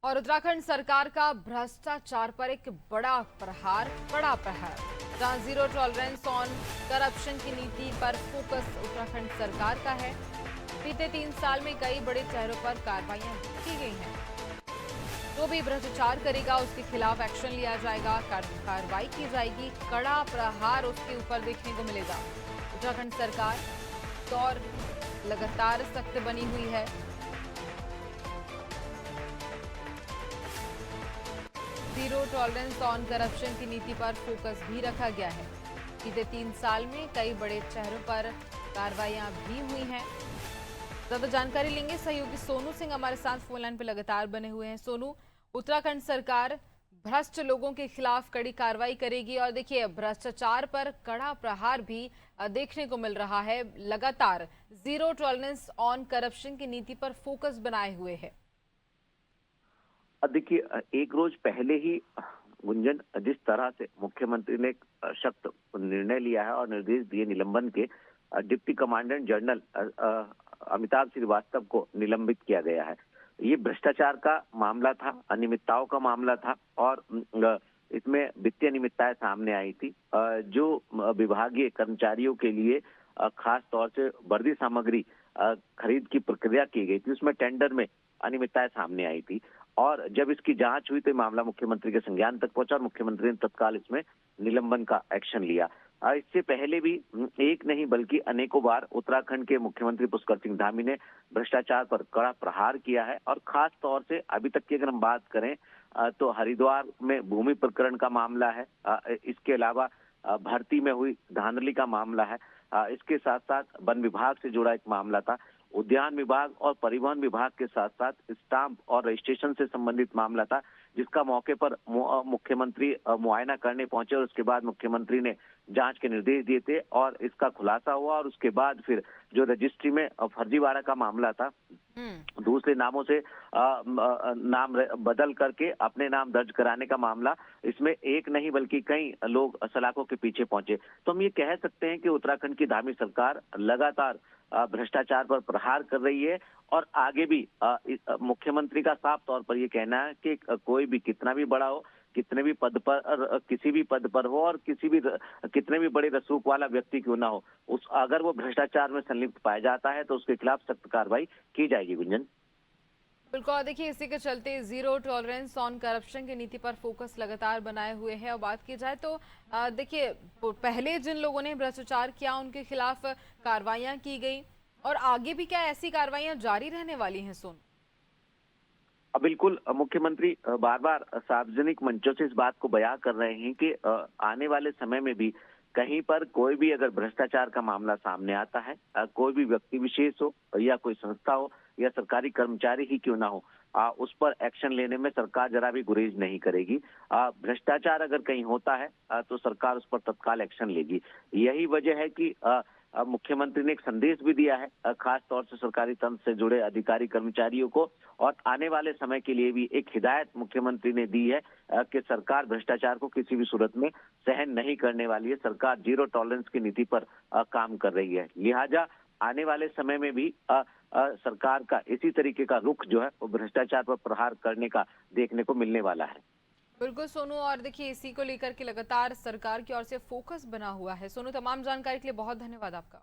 और उत्तराखंड सरकार का भ्रष्टाचार पर एक बड़ा प्रहार, कड़ा प्रहार। जहां जीरो टॉलरेंस ऑन करप्शन की नीति पर फोकस उत्तराखंड सरकार का है। बीते 3 साल में कई बड़े चेहरों पर कार्रवाइयां की गई हैं। जो भी भ्रष्टाचार करेगा उसके खिलाफ एक्शन लिया जाएगा, कार्रवाई की जाएगी, कड़ा प्रहार उसके ऊपर देखने को मिलेगा। उत्तराखंड सरकार और लगातार सख्त बनी हुई है। जीरो टॉलरेंस ऑन करप्शन की नीति पर फोकस भी रखा गया है। बीते 3 साल में कई बड़े चेहरों पर कार्रवाइयां भी हुई हैं। ज्यादा जानकारी लेंगे, सहयोगी सोनू सिंह हमारे साथ फोन लाइन पर लगातार बने हुए हैं। सोनू, उत्तराखंड सरकार भ्रष्ट लोगों के खिलाफ कड़ी कार्रवाई करेगी और देखिए भ्रष्टाचार पर कड़ा प्रहार भी देखने को मिल रहा है। लगातार जीरो टॉलरेंस ऑन करप्शन की नीति पर फोकस बनाए हुए है। देखिए, एक रोज पहले ही गुंजन, जिस तरह से मुख्यमंत्री ने एक सख्त निर्णय लिया है और निर्देश दिए निलंबन के, deputy commandant general Amitabh Srivastava को निलंबित किया गया है। ये भ्रष्टाचार का मामला था, अनियमितताओं का मामला था और इसमें वित्तीय अनियमितताएं सामने आई थी। जो विभागीय कर्मचारियों के लिए खास तौर से वर्दी सामग्री खरीद की प्रक्रिया की गई थी, उसमें टेंडर में अनियमितताएं सामने आई थी। और जब इसकी जांच हुई तो मामला मुख्यमंत्री के संज्ञान तक पहुंचा और मुख्यमंत्री ने तत्काल इसमें निलंबन का एक्शन लिया। इससे पहले भी एक नहीं बल्कि अनेकों बार उत्तराखंड के मुख्यमंत्री पुष्कर सिंह धामी ने भ्रष्टाचार पर कड़ा प्रहार किया है। और खास तौर से अभी तक की अगर हम बात करें तो हरिद्वार में भूमि प्रकरण का मामला है। इसके अलावा भर्ती में हुई धांधली का मामला है। इसके साथ साथ वन विभाग से जुड़ा एक मामला था। उद्यान विभाग और परिवहन विभाग के साथ साथ स्टाम्प और रजिस्ट्रेशन से संबंधित मामला था, जिसका मौके पर मुख्यमंत्री मुआयना करने पहुंचे और उसके बाद मुख्यमंत्री ने जांच के निर्देश दिए थे और इसका खुलासा हुआ। और उसके बाद फिर जो रजिस्ट्री में फर्जीवाड़ा का मामला था, दूसरे नामों से नाम बदल करके अपने नाम दर्ज कराने का मामला, इसमें एक नहीं बल्कि कई लोग सलाखों के पीछे पहुंचे। तो हम ये कह सकते हैं कि उत्तराखंड की धामी सरकार लगातार भ्रष्टाचार पर प्रहार कर रही है। और आगे भी मुख्यमंत्री का साफ तौर पर ये कहना है कि कोई भी कितना भी बड़ा हो, कितने भी पद पर, किसी भी पद पर हो और कितने भी बड़े रसूख वाला व्यक्ति क्यों ना हो, अगर वो भ्रष्टाचार में संलिप्त पाया जाता है तो उसके खिलाफ सख्त कार्रवाई की जाएगी। गुंजन, बिल्कुल, और देखिए इसी के चलते जीरो टॉलरेंस ऑन करप्शन की नीति पर फोकस लगातार बनाए हुए है। और बात की जाए तो देखिए पहले जिन लोगों ने भ्रष्टाचार किया उनके खिलाफ कार्रवाइयां की गई और आगे भी क्या ऐसी कार्रवाइयां जारी रहने वाली हैं? सोनू, बिल्कुल, मुख्यमंत्री बार बार सार्वजनिक मंचों से इस बात को बयां कर रहे हैं कि आने वाले समय में भी कहीं पर कोई भी अगर भ्रष्टाचार का मामला सामने आता है, कोई भी व्यक्ति विशेष हो या कोई संस्था हो या सरकारी कर्मचारी ही क्यों ना हो, उस पर एक्शन लेने में सरकार जरा भी गुरेज नहीं करेगी। भ्रष्टाचार अगर कहीं होता है तो सरकार उस पर तत्काल एक्शन लेगी। यही वजह है कि मुख्यमंत्री ने एक संदेश भी दिया है खास तौर से सरकारी तंत्र से जुड़े अधिकारी कर्मचारियों को। और आने वाले समय के लिए भी एक हिदायत मुख्यमंत्री ने दी है कि सरकार भ्रष्टाचार को किसी भी सूरत में सहन नहीं करने वाली है। सरकार जीरो टॉलरेंस की नीति पर काम कर रही है। लिहाजा आने वाले समय में भी सरकार का इसी तरीके का रुख जो है वो भ्रष्टाचार पर प्रहार करने का देखने को मिलने वाला है। बिल्कुल सोनू, और देखिए इसी को लेकर के लगातार सरकार की ओर से फोकस बना हुआ है। सोनू, तमाम जानकारी के लिए बहुत धन्यवाद आपका।